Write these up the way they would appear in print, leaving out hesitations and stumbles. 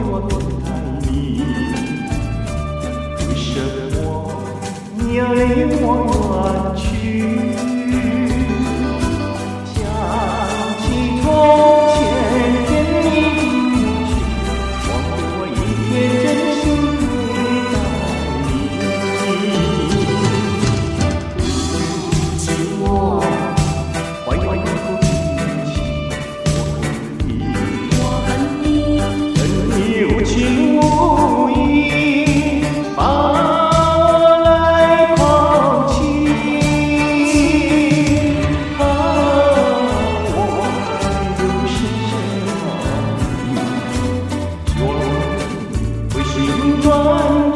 我等待你？为什么你要离我远去？想起从前甜蜜的过去，忘了我一天真心对待你。请我怀怀一口真情，我恨你，恨你无情无义，把我来抛弃。啊，我又是什么？若回心转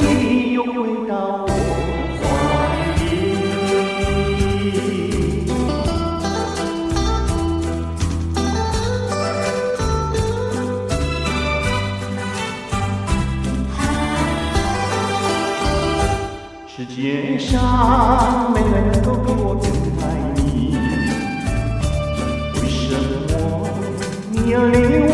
意，又回到我怀里。世界上没人能够比我更爱你，为什么你要离我